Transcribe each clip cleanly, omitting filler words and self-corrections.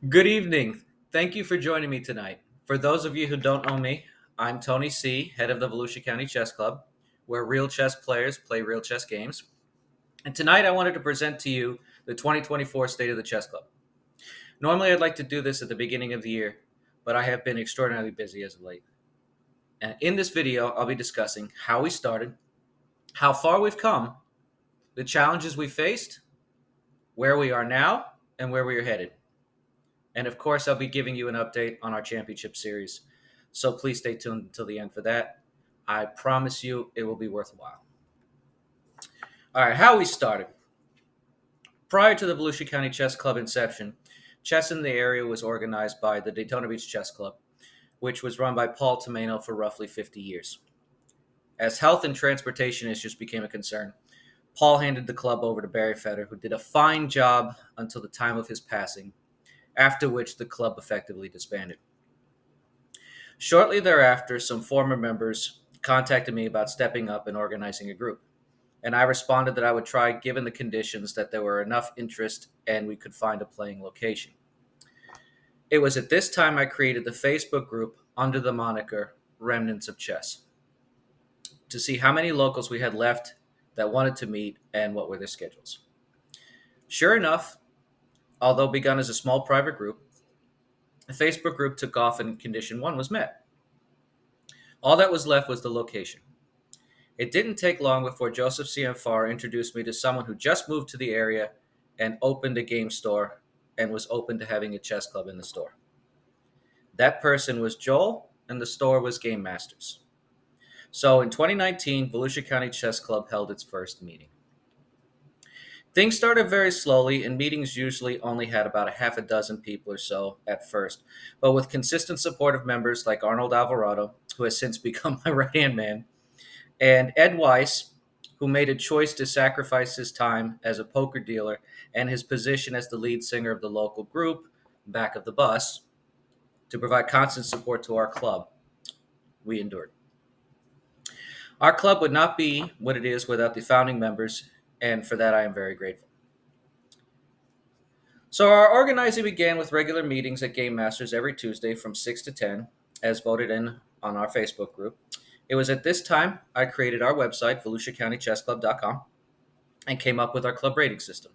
Good evening. Thank you for joining me tonight. For those of you who don't know me, I'm Tony C., head of the Volusia County Chess Club, where real chess players play real chess games. And tonight I wanted to present to you the 2024 State of the Chess Club. Normally I'd like to do this at the beginning of the year, but I have been extraordinarily busy as of late. And in this video, I'll be discussing how we started, how far we've come, the challenges we faced, where we are now, and where we are headed. And of course, I'll be giving you an update on our championship series. So please stay tuned until the end for that. I promise you it will be worthwhile. All right, how we started. Prior to the Volusia County Chess Club inception, chess in the area was organized by the Daytona Beach Chess Club, which was run by Paul Tomeno for roughly 50 years. As health and transportation issues became a concern, Paul handed the club over to Barry Fetter, who did a fine job until the time of his passing, after which the club effectively disbanded. Shortly thereafter, some former members contacted me about stepping up and organizing a group, and I responded that I would try given the conditions that there were enough interest and we could find a playing location. It was at this time I created the Facebook group under the moniker Remnants of Chess to see how many locals we had left that wanted to meet and what were their schedules. Sure enough, although begun as a small private group, the Facebook group took off and condition one was met. All that was left was the location. It didn't take long before Joseph Cianfar introduced me to someone who just moved to the area and opened a game store and was open to having a chess club in the store. That person was Joel, and the store was Game Masters. So in 2019, Volusia County Chess Club held its first meeting. Things started very slowly, and meetings usually only had about a half a dozen people or so at first. But with consistent support of members like Arnold Alvarado, who has since become my right-hand man, and Ed Weiss, who made a choice to sacrifice his time as a poker dealer and his position as the lead singer of the local group, Back of the Bus, to provide constant support to our club, we endured. Our club would not be what it is without the founding members, and for that I am very grateful. So our organizing began with regular meetings at Game Masters every Tuesday from 6 to 10, as voted in on our Facebook group. It was at this time I created our website, VolusiaCountyChessClub.com, and came up with our club rating system.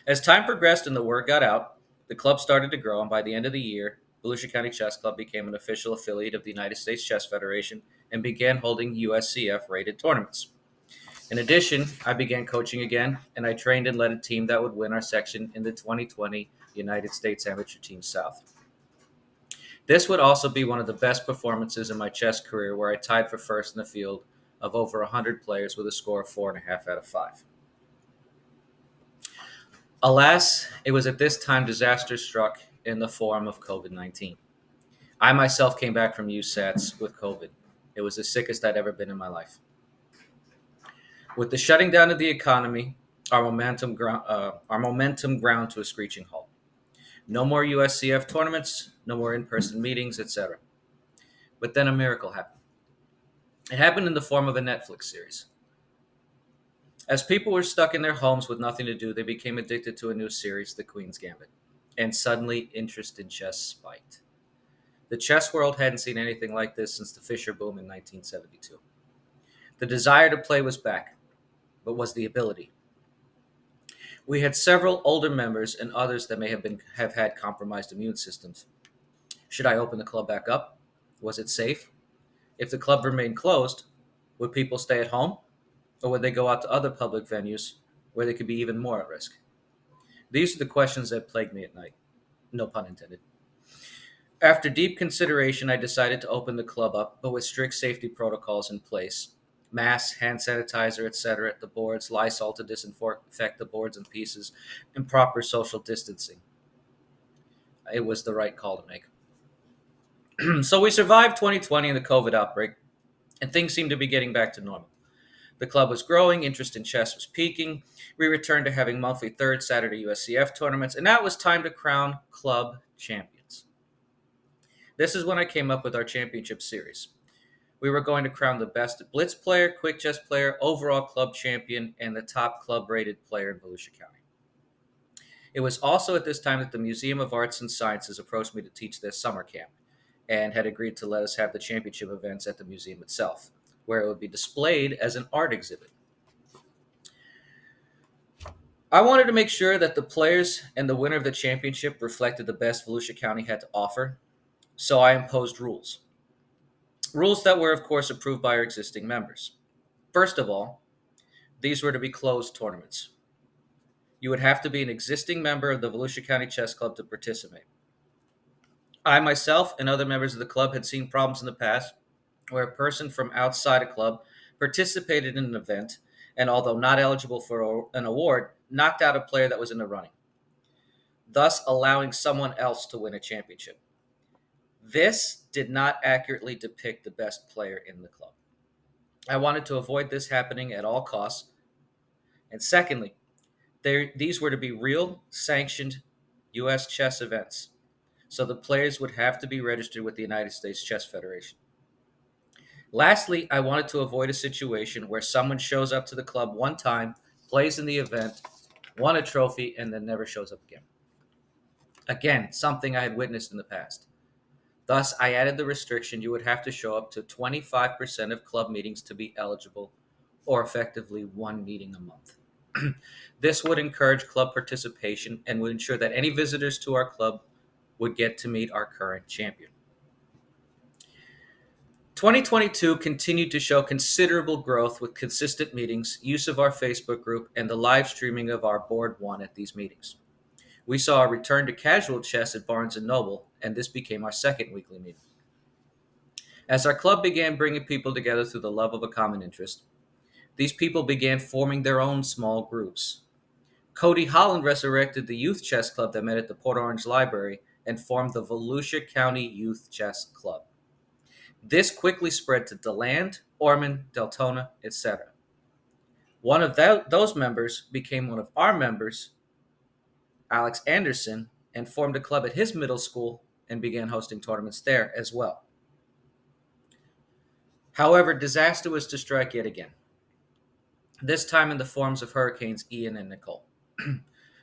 As time progressed and the word got out, the club started to grow, and by the end of the year, Volusia County Chess Club became an official affiliate of the United States Chess Federation and began holding USCF-rated tournaments. In addition, I began coaching again, and I trained and led a team that would win our section in the 2020 United States Amateur Team South. This would also be one of the best performances in my chess career, where I tied for first in the field of over 100 players with a score of 4.5 out of 5. Alas, it was at this time disaster struck in the form of COVID-19. I myself came back from USATs with COVID. It was the sickest I'd ever been in my life. With the shutting down of the economy, our momentum ground to a screeching halt. No more USCF tournaments, no more in-person meetings, etc. But then a miracle happened. It happened in the form of a Netflix series. As people were stuck in their homes with nothing to do, they became addicted to a new series, The Queen's Gambit, and suddenly interest in chess spiked. The chess world hadn't seen anything like this since the Fischer boom in 1972. The desire to play was back, but was the ability. We had several older members and others that may have had compromised immune systems. Should I open the club back up? Was it safe? If the club remained closed, would people stay at home? Or would they go out to other public venues where they could be even more at risk? These are the questions that plagued me at night. No pun intended. After deep consideration, I decided to open the club up, but with strict safety protocols in place. Mask, hand sanitizer, etc. at the boards, Lysol to disinfect the boards and pieces, and proper social distancing. It was the right call to make. So we survived 2020 and the COVID outbreak, and things seemed to be getting back to normal. The club was growing, interest in chess was peaking. We returned to having monthly third Saturday USCF tournaments, and now it was time to crown club champions. This is when I came up with our championship series. We were going to crown the best Blitz player, quick chess player, overall club champion, and the top club-rated player in Volusia County. It was also at this time that the Museum of Arts and Sciences approached me to teach their summer camp and had agreed to let us have the championship events at the museum itself, where it would be displayed as an art exhibit. I wanted to make sure that the players and the winner of the championship reflected the best Volusia County had to offer, so I imposed rules. Rules that were, of course, approved by our existing members. First of all, these were to be closed tournaments. You would have to be an existing member of the Volusia County Chess Club to participate. I myself and other members of the club had seen problems in the past where a person from outside a club participated in an event and, although not eligible for an award, knocked out a player that was in the running, thus allowing someone else to win a championship. This did not accurately depict the best player in the club. I wanted to avoid this happening at all costs. And secondly, these were to be real, sanctioned U.S. chess events, so the players would have to be registered with the United States Chess Federation. Lastly, I wanted to avoid a situation where someone shows up to the club one time, plays in the event, won a trophy, and then never shows up again. Again, something I had witnessed in the past. Thus, I added the restriction you would have to show up to 25% of club meetings to be eligible, or effectively one meeting a month. This would encourage club participation and would ensure that any visitors to our club would get to meet our current champion. 2022 continued to show considerable growth with consistent meetings, use of our Facebook group, and the live streaming of our Board 1 at these meetings. We saw a return to casual chess at Barnes & Noble, and this became our second weekly meeting. As our club began bringing people together through the love of a common interest, these people began forming their own small groups. Cody Holland resurrected the youth chess club that met at the Port Orange Library and formed the Volusia County Youth Chess Club. This quickly spread to DeLand, Ormond, Deltona, etc. One of those members became one of our members, Alex Anderson, and formed a club at his middle school and began hosting tournaments there as well. However, disaster was to strike yet again, this time in the forms of Hurricanes Ian and Nicole.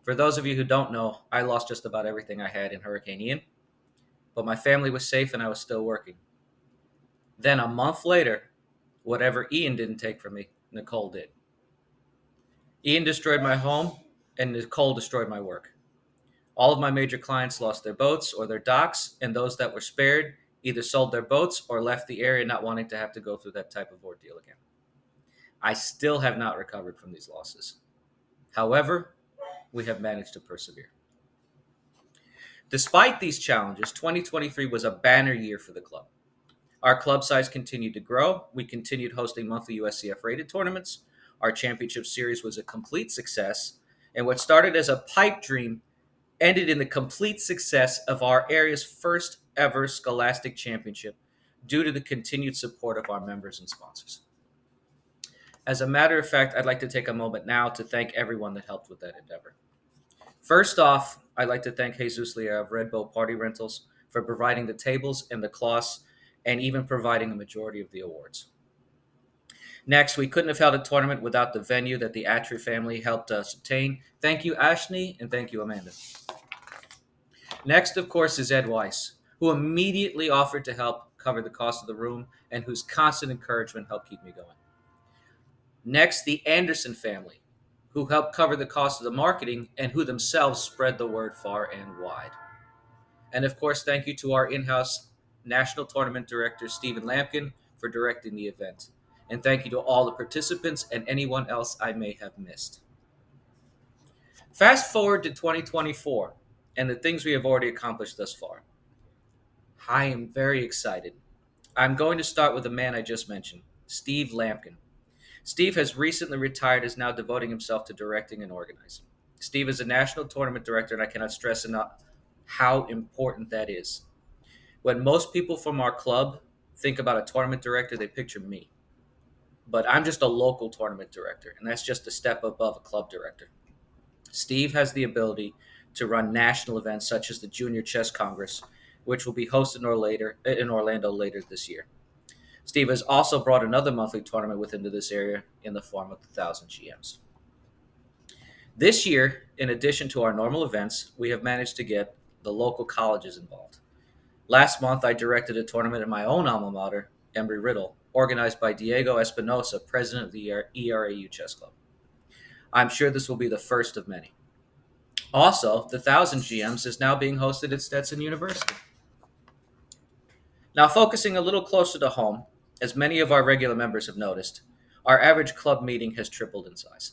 For those of you who don't know, I lost just about everything I had in Hurricane Ian, but my family was safe and I was still working. Then a month later, whatever Ian didn't take from me, Nicole did. Ian destroyed my home and Nicole destroyed my work. All of my major clients lost their boats or their docks, and those that were spared either sold their boats or left the area not wanting to have to go through that type of ordeal again. I still have not recovered from these losses. However, we have managed to persevere. Despite these challenges, 2023 was a banner year for the club. Our club size continued to grow. We continued hosting monthly USCF rated tournaments. Our championship series was a complete success. And what started as a pipe dream ended in the complete success of our area's first ever Scholastic Championship due to the continued support of our members and sponsors. As a matter of fact, I'd like to take a moment now to thank everyone that helped with that endeavor. First off, I'd like to thank Jesus Lea of Red Bow Party Rentals for providing the tables and the cloths and even providing a majority of the awards. Next, we couldn't have held a tournament without the venue that the Atcher family helped us obtain. Thank you, Ashley, and thank you, Amanda. Next, of course, is Ed Weiss, who immediately offered to help cover the cost of the room and whose constant encouragement helped keep me going. Next, the Anderson family, who helped cover the cost of the marketing and who themselves spread the word far and wide. And of course, thank you to our in-house National Tournament Director, Stephen Lampkin, for directing the event. And thank you to all the participants and anyone else I may have missed. Fast forward to 2024 and the things we have already accomplished thus far. I am very excited. I'm going to start with the man I just mentioned, Steve Lampkin. Steve has recently retired, is now devoting himself to directing and organizing. Steve is a national tournament director, and I cannot stress enough how important that is. When most people from our club think about a tournament director, they picture me. But I'm just a local tournament director, and that's just a step above a club director. Steve has the ability to run national events such as the Junior Chess Congress, which will be hosted in Orlando later this year. Steve has also brought another monthly tournament within this area in the form of the 1,000 GMs. This year, in addition to our normal events, we have managed to get the local colleges involved. Last month, I directed a tournament at my own alma mater, Embry-Riddle, organized by Diego Espinosa, president of the ERAU Chess Club. I'm sure this will be the first of many. Also, the 1000 GMs is now being hosted at Stetson University. Now, focusing a little closer to home, as many of our regular members have noticed, our average club meeting has tripled in size.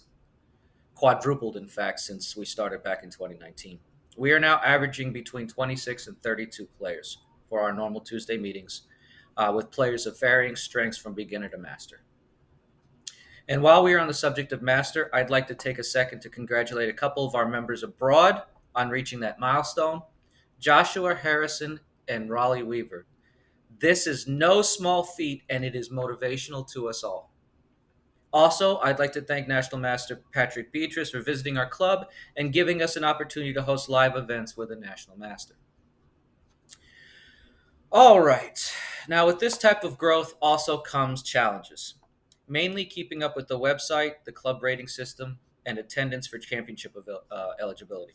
Quadrupled, in fact, since we started back in 2019. We are now averaging between 26 and 32 players for our normal Tuesday meetings, with players of varying strengths from beginner to master. And while we are on the subject of master, I'd like to take a second to congratulate a couple of our members abroad on reaching that milestone, Joshua Harrison and Raleigh Weaver. This is no small feat, and it is motivational to us all. Also, I'd like to thank National Master Patrick Beatrice for visiting our club and giving us an opportunity to host live events with a National Master. All right. Now, with this type of growth also comes challenges, mainly keeping up with the website, the club rating system, and attendance for championship eligibility.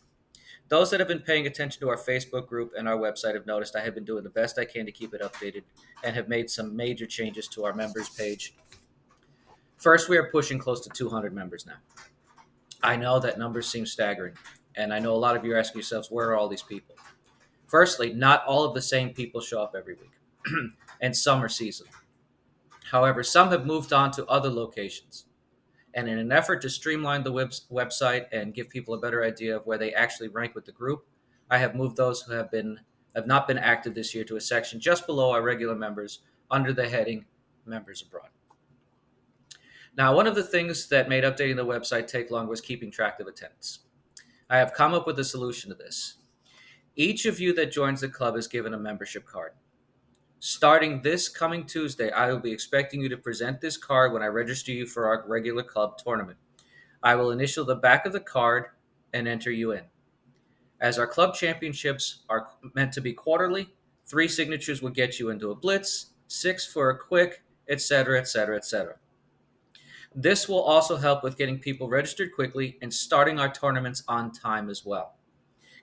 Those that have been paying attention to our Facebook group and our website have noticed I have been doing the best I can to keep it updated and have made some major changes to our members page. First, we are pushing close to 200 members now. I know that numbers seem staggering, and I know a lot of you are asking yourselves, where are all these people? Firstly, not all of the same people show up every week, and some are seasonal. However, some have moved on to other locations. And in an effort to streamline the website and give people a better idea of where they actually rank with the group, I have moved those who have not been active this year to a section just below our regular members under the heading Members Abroad. Now, one of the things that made updating the website take long was keeping track of attendance. I have come up with a solution to this. Each of you that joins the club is given a membership card. Starting this coming Tuesday, I will be expecting you to present this card when I register you for our regular club tournament. I will initial the back of the card and enter you in. As our club championships are meant to be quarterly, 3 signatures will get you into a blitz, 6 for a quick, etc., etc., etc. This will also help with getting people registered quickly and starting our tournaments on time as well.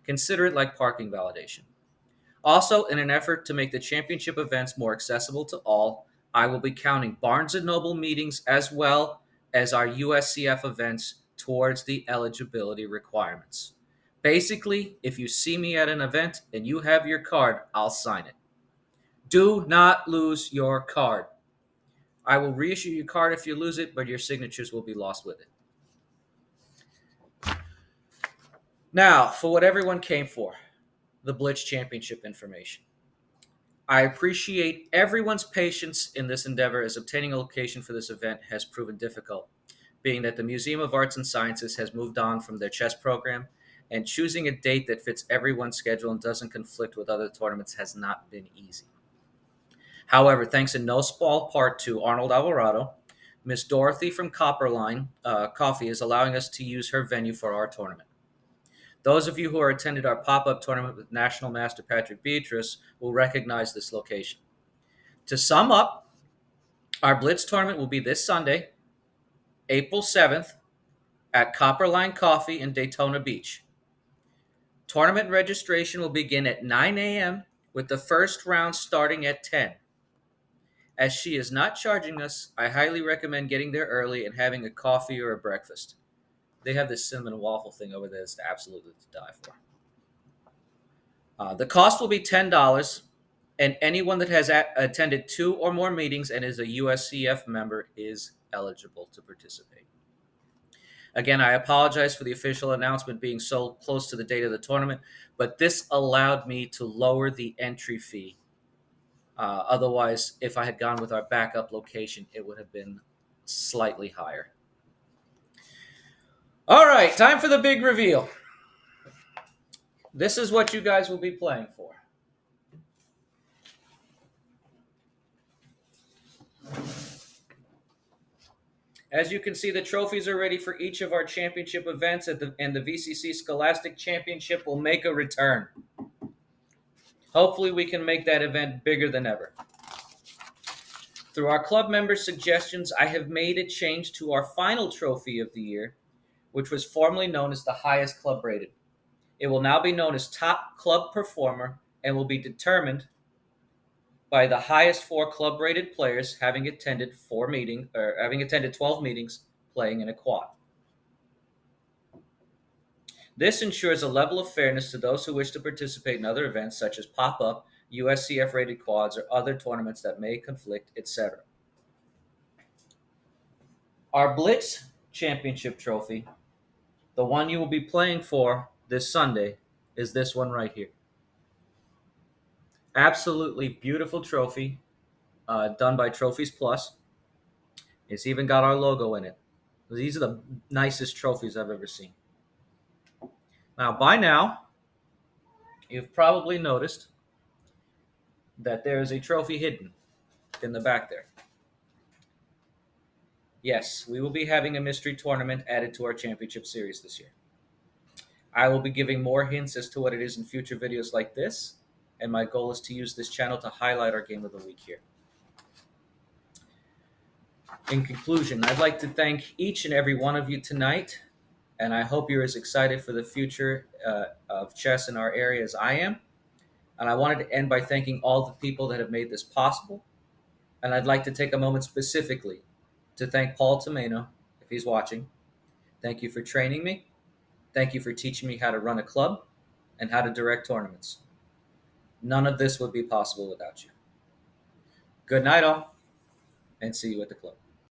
Consider it like parking validation. Also, in an effort to make the championship events more accessible to all, I will be counting Barnes & Noble meetings as well as our USCF events towards the eligibility requirements. Basically, if you see me at an event and you have your card, I'll sign it. Do not lose your card. I will reissue your card if you lose it, but your signatures will be lost with it. Now, for what everyone came for, the Blitz Championship information. I appreciate everyone's patience in this endeavor, as obtaining a location for this event has proven difficult, being that the Museum of Arts and Sciences has moved on from their chess program, and choosing a date that fits everyone's schedule and doesn't conflict with other tournaments has not been easy. However, thanks in no small part to Arnold Alvarado, Miss Dorothy from Copperline Coffee is allowing us to use her venue for our tournament. Those of you who are attended our pop-up tournament with National Master Patrick Beatrice will recognize this location. To sum up, our Blitz tournament will be this Sunday, April 7th, at Copperline Coffee in Daytona Beach. Tournament registration will begin at 9 a.m. with the first round starting at 10. As she is not charging us, I highly recommend getting there early and having a coffee or a breakfast. They have this cinnamon waffle thing over there that's absolutely to die for. The cost will be $10, and anyone that has attended 2 or more meetings and is a USCF member is eligible to participate. Again, I apologize for the official announcement being so close to the date of the tournament, but this allowed me to lower the entry fee. Otherwise, if I had gone with our backup location, it would have been slightly higher. All right, time for the big reveal. This is what you guys will be playing for. As you can see, the trophies are ready for each of our championship events, and the VCC Scholastic Championship will make a return. Hopefully, we can make that event bigger than ever. Through our club members' suggestions, I have made a change to our final trophy of the year, which was formerly known as the highest club rated. It will now be known as Top Club Performer and will be determined by the highest four club rated players having attended 12 meetings playing in a quad. This ensures a level of fairness to those who wish to participate in other events such as pop-up, USCF rated quads, or other tournaments that may conflict, etc. Our Blitz Championship trophy, the one you will be playing for this Sunday, is this one right here. Absolutely beautiful trophy, done by Trophies Plus. It's even got our logo in it. These are the nicest trophies I've ever seen. Now, by now, you've probably noticed that there is a trophy hidden in the back there. Yes, we will be having a mystery tournament added to our championship series this year. I will be giving more hints as to what it is in future videos like this, and my goal is to use this channel to highlight our game of the week here. In conclusion, I'd like to thank each and every one of you tonight, and I hope you're as excited for the future of chess in our area as I am. And I wanted to end by thanking all the people that have made this possible. And I'd like to take a moment specifically to thank Paul Tomeno, if he's watching. Thank you for training me. Thank you for teaching me how to run a club and how to direct tournaments. None of this would be possible without you. Good night, all, and see you at the club.